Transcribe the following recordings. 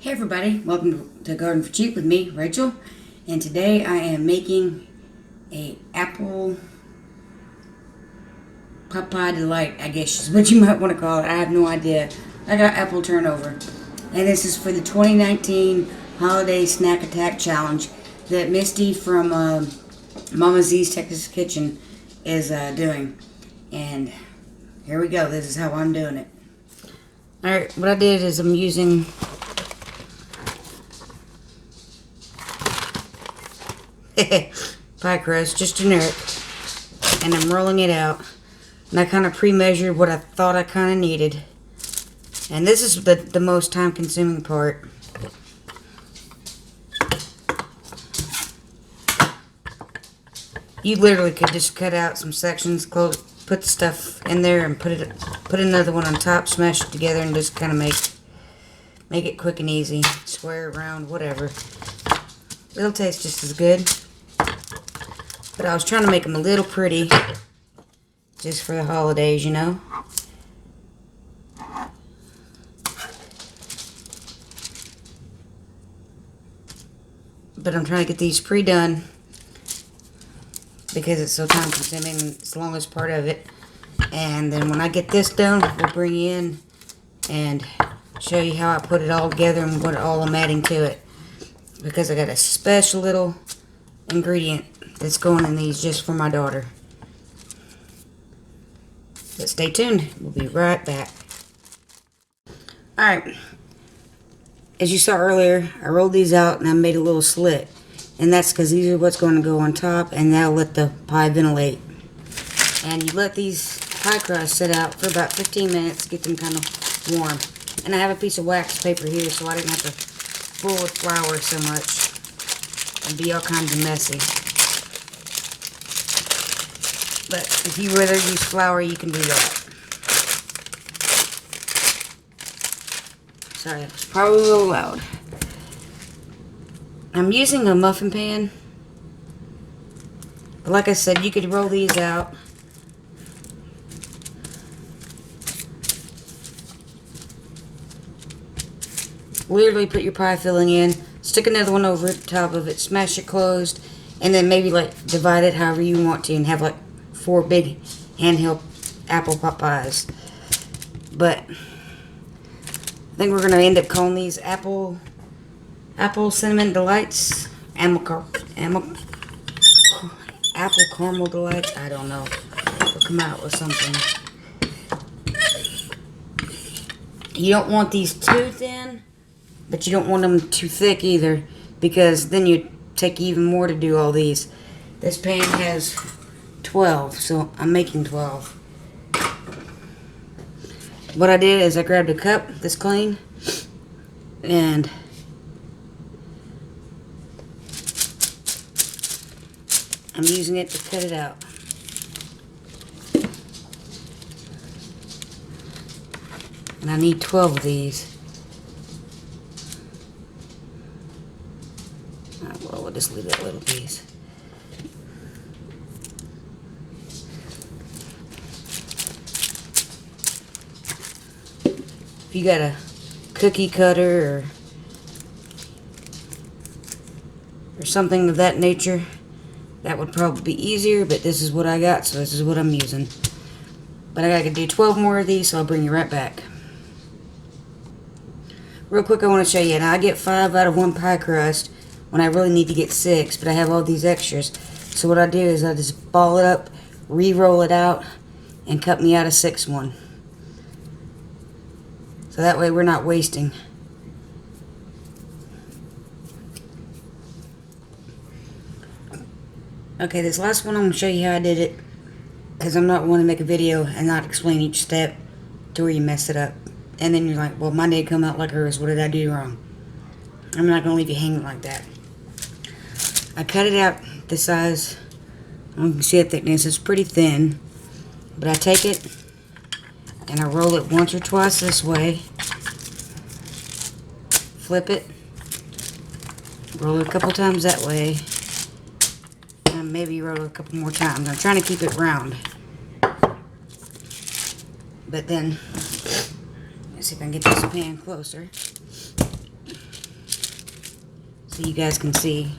Hey everybody, welcome to Garden for Cheap with me, Rachel, and today I am making a apple pot pie delight, I guess is what you might want to call it. I have no idea. I got apple turnover, and this is for the 2019 Holiday Snack Attack Challenge that Misty from Mama's Texas Kitchen is doing, and here we go. This is how I'm doing it. Alright, what I did is I'm using pie crust, just generic, and I'm rolling it out, and I kind of pre-measured what I thought I kind of needed, and this is the most time consuming part. You literally could just cut out some sections, put the stuff in there, and put another one on top, smash it together, and just kind of make it quick and easy. Square, round, whatever. It'll taste just as good. But I was trying to make them a little pretty, just for the holidays, you know. But I'm trying to get these pre-done because it's so time consuming. It's the longest part of it. And then when I get this done, we'll bring you in and show you how I put it all together and what all I'm adding to it. Because I got a special little ingredient that's going in these just for my daughter. But stay tuned. We'll be right back. Alright. As you saw earlier, I rolled these out and I made a little slit. And that's because these are what's going to go on top, and that'll let the pie ventilate. And you let these pie crusts sit out for about 15 minutes, get them kind of warm. And I have a piece of wax paper here so I didn't have to fool with flour so much and be all kinds of messy. But if you rather use flour, you can do that. Sorry, it was probably a little loud. I'm using a muffin pan. But like I said, you could roll these out. Literally put your pie filling in, stick another one over the top of it, smash it closed, and then maybe like divide it however you want to and have like 4 big handheld apple pot pies. But I think we're going to end up calling these apple cinnamon delights, apple caramel delights. I don't know. We'll come out with something. You don't want these too thin, but you don't want them too thick either, because then you take even more to do all these. This pan has 12, so I'm making 12. What I did is I grabbed a cup this clean, and I'm using it to cut it out. And I need 12 of these. Well, we'll just leave that little piece. If you got a cookie cutter or something of that nature, that would probably be easier, but this is what I got, so this is what I'm using. But I gotta do 12 more of these, so I'll bring you right back. Real quick, I want to show you. Now, I get 5 out of 1 pie crust when I really need to get 6, but I have all these extras. So what I do is I just ball it up, re-roll it out, and cut me out a 6th one. So that way we're not wasting. Okay, this last one I'm going to show you how I did it, because I'm not wanting to make a video and not explain each step to where you mess it up. And then you're like, well, mine didn't come out like hers. What did I do wrong? I'm not going to leave you hanging like that. I cut it out the size. You can see the thickness. It's pretty thin. But I take it and I roll it once or twice this way. Flip it. Roll it a couple times that way. And maybe roll it a couple more times. I'm trying to keep it round. But then, let's see if I can get this pan closer. so you guys can see.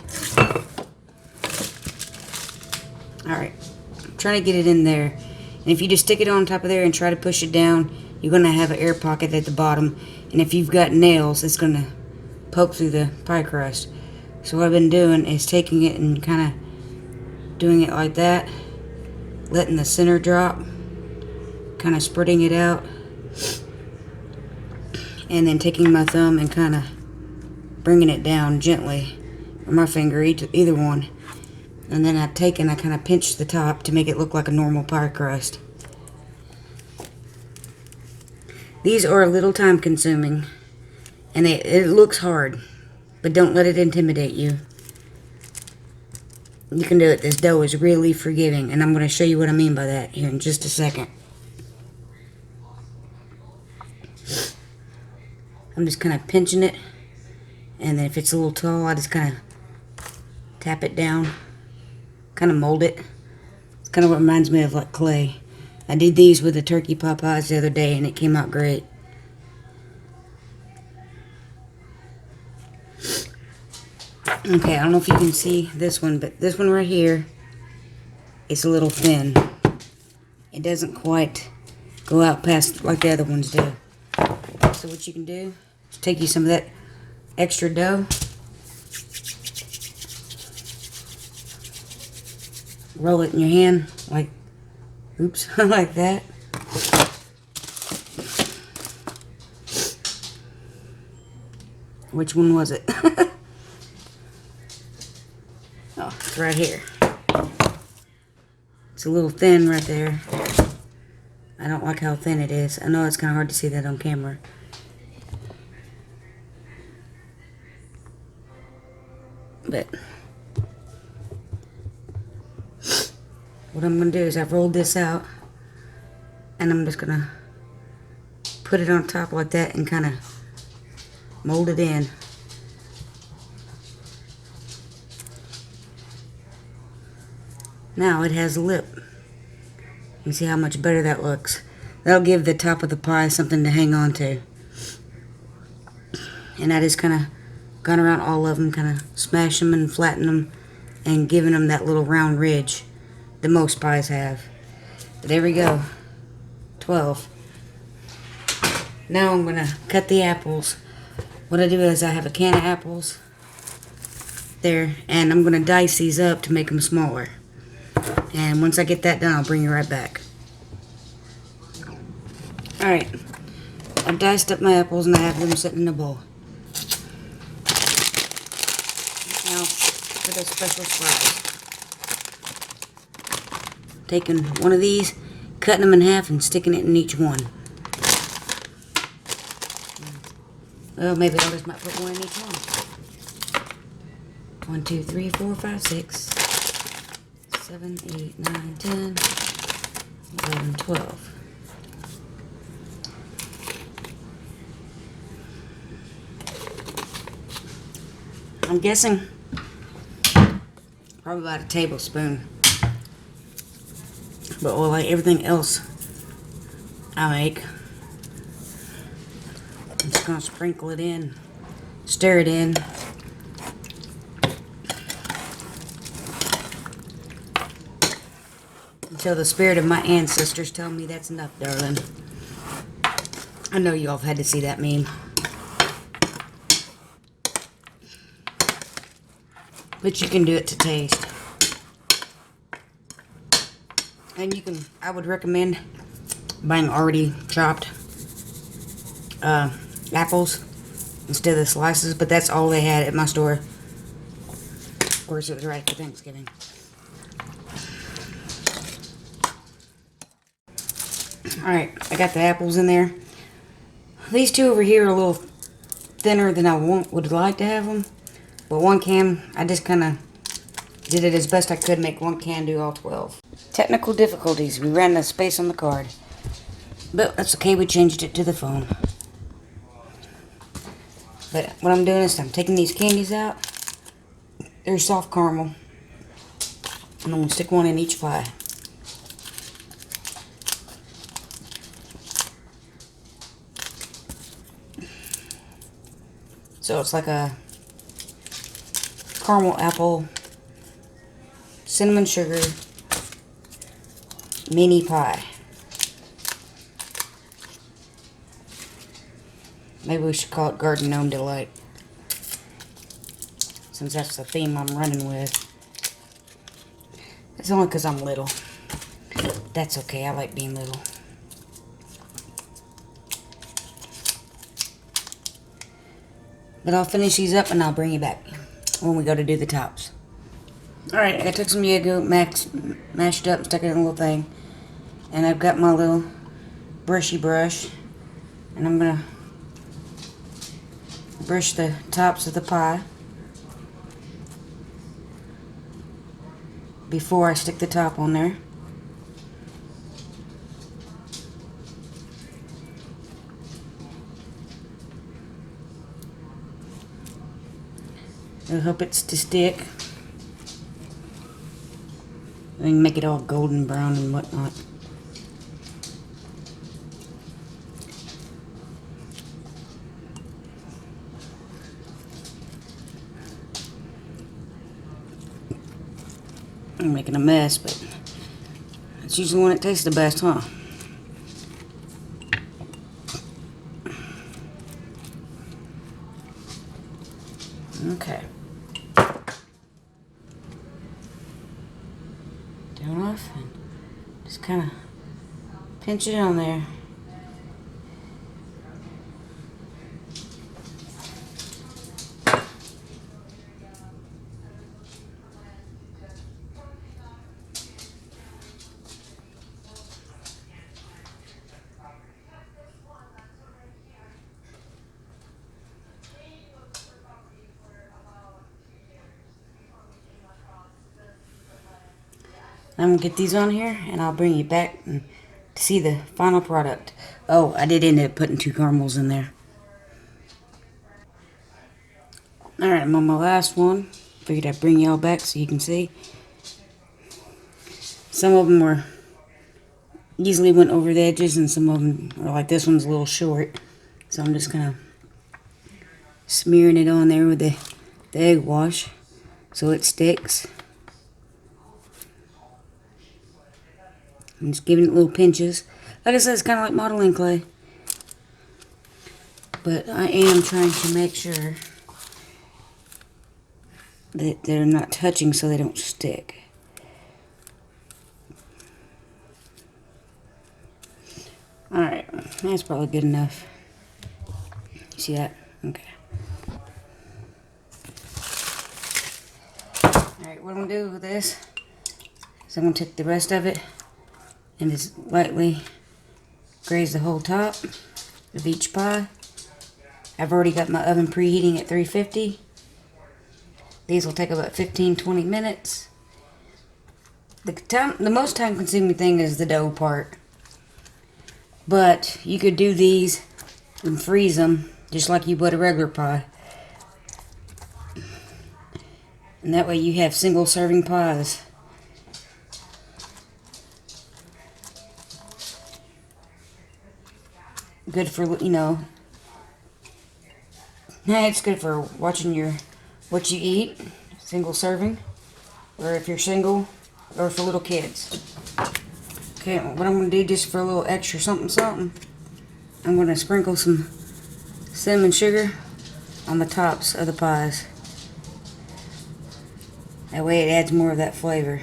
Alright, I'm trying to get it in there. And if you just stick it on top of there and try to push it down, you're going to have an air pocket at the bottom. And if you've got nails, it's going to poke through the pie crust. So what I've been doing is taking it and kind of doing it like that, letting the center drop, kind of spreading it out, and then taking my thumb and kind of bringing it down gently, or my finger, either one. And then I take and I kind of pinch the top to make it look like a normal pie crust. These are a little time consuming, and it looks hard, but don't let it intimidate you. You can do it. This dough is really forgiving, and I'm going to show you what I mean by that here in just a second. I'm just kind of pinching it, and then if it's a little tall, I just kind of tap it down, kind of mold it. It's kind of what reminds me of like clay. I did these with the turkey pot pies the other day, and it came out great. Okay, I don't know if you can see this one, but this one right here is a little thin. It doesn't quite go out past like the other ones do. So what you can do is take you some of that extra dough, roll it in your hand like, oops, like that. Which one was it? Oh, it's right here. It's a little thin right there. I don't like how thin it is. I know it's kind of hard to see that on camera. But what I'm going to do is I've rolled this out, and I'm just going to put it on top like that and kind of mold it in. Now it has a lip. You can see how much better that looks. That'll give the top of the pie something to hang on to. And I just kind of gone around all of them, kind of smash them and flatten them, and giving them that little round ridge that most pies have. But there we go. 12. Now I'm going to cut the apples. What I do is I have a can of apples there, and I'm going to dice these up to make them smaller. And once I get that done, I'll bring you right back. Alright, I've diced up my apples and I have them sitting in a bowl. Now, for the special spice. Taking one of these, cutting them in half and sticking it in each one. Well, maybe I just might put one in each one. 1, 2, 3, 4, 5, 6, 7, 8, 9, 10, 11, 12. I'm guessing probably about a tablespoon. But like everything else I make, I'm just going to sprinkle it in, stir it in. Until the spirit of my ancestors tell me that's enough, darling. I know y'all have had to see that meme. But you can do it to taste. And you can, I would recommend buying already chopped apples instead of the slices, but that's all they had at my store. Of course, it was right for Thanksgiving. Alright, I got the apples in there. These two over here are a little thinner than I would like to have them. But one can, I just kind of did it as best I could, make one can do all 12. Technical difficulties. We ran out of space on the card. But that's okay, we changed it to the phone. But what I'm doing is I'm taking these candies out. They're soft caramel. And I'm going to stick one in each pie. So it's like a caramel apple, cinnamon sugar, mini pie. Maybe we should call it Garden Gnome Delight, since that's the theme I'm running with. It's only because I'm little. That's okay, I like being little. But I'll finish these up and I'll bring you back when we go to do the tops. Alright, I took some Yogurt, mashed up, stuck it in a little thing. And I've got my little brushy brush. And I'm going to brush the tops of the pie before I stick the top on there. I hope it's to stick. I can make it all golden brown and whatnot. I'm making a mess, but it's usually when it tastes the best, huh? Okay. Down off and just kind of pinch it on there. I'm going to get these on here, and I'll bring you back to see the final product. Oh, I did end up putting 2 caramels in there. Alright, I'm on my last one. Figured I'd bring y'all back so you can see. Some of them were easily went over the edges, and some of them are like this one's a little short. So I'm just kind of smearing it on there with the egg wash so it sticks. I'm just giving it little pinches. Like I said, it's kind of like modeling clay. But I am trying to make sure that they're not touching so they don't stick. Alright, that's probably good enough. See that? Okay. Alright, what I'm going to do with this is I'm going to take the rest of it and just lightly graze the whole top of each pie. I've already got my oven preheating at 350. These will take about 15-20 minutes. The most time consuming thing is the dough part. But you could do these and freeze them just like you would a regular pie. And that way you have single serving pies. Good for, you know, it's good for watching what you eat, single serving, or if you're single, or for little kids. Okay, what I'm going to do just for a little extra something, I'm going to sprinkle some cinnamon sugar on the tops of the pies. That way it adds more of that flavor.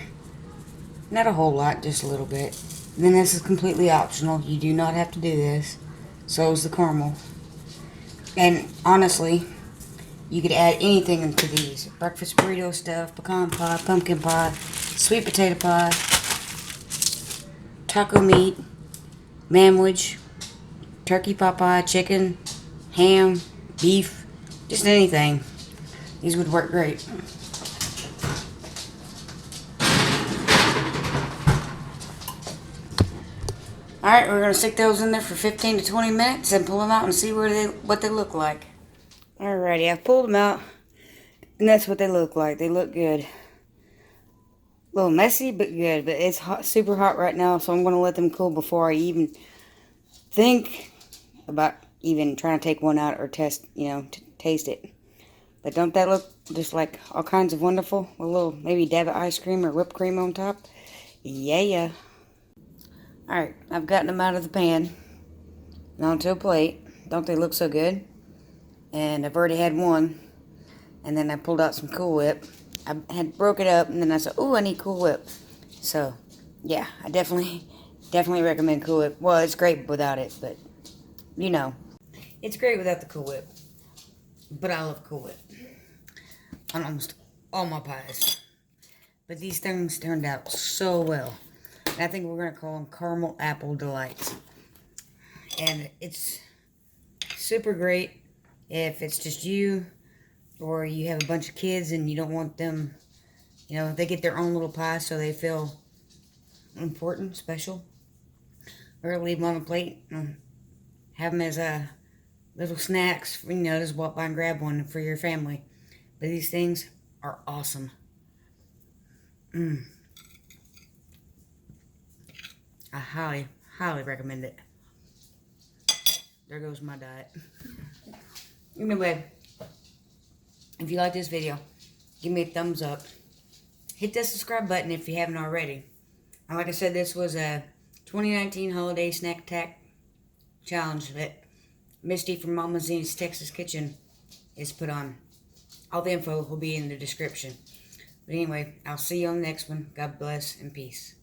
Not a whole lot, just a little bit. And then this is completely optional. You do not have to do this. So is the caramel. And honestly, you could add anything into these. Breakfast burrito stuff, pecan pie, pumpkin pie, sweet potato pie, taco meat, manwich, turkey pot pie, chicken, ham, beef, just anything. These would work great. Alright, we're going to stick those in there for 15 to 20 minutes and pull them out and see what they look like. Alrighty, I've pulled them out, and that's what they look like. They look good. A little messy, but good. But it's hot, super hot right now, so I'm going to let them cool before I even think about even trying to take one out or test, taste it. But don't that look just like all kinds of wonderful? A little maybe dab of ice cream or whipped cream on top. Yeah. Alright, I've gotten them out of the pan and onto a plate. Don't they look so good? And I've already had one. And then I pulled out some Cool Whip. I had broke it up and then I said, ooh, I need Cool Whip. So, yeah, I definitely recommend Cool Whip. Well, it's great without it, but, you know. It's great without the Cool Whip. But I love Cool Whip on almost all my pies. But these things turned out so well. And I think we're going to call them Caramel Apple Delights. And it's super great if it's just you, or you have a bunch of kids and you don't want them, you know, they get their own little pie so they feel important, special. Or leave them on a plate and have them as little snacks. You know, just walk by and grab one for your family. But these things are awesome. I highly recommend it. There goes my diet. Anyway, if you like this video, give me a thumbs up. Hit that subscribe button if you haven't already. And like I said, this was a 2019 Holiday Snack Attack Challenge that Misty from Mamaz's Texas Kitchen is put on. All the info will be in the description. But anyway, I'll see you on the next one. God bless and peace.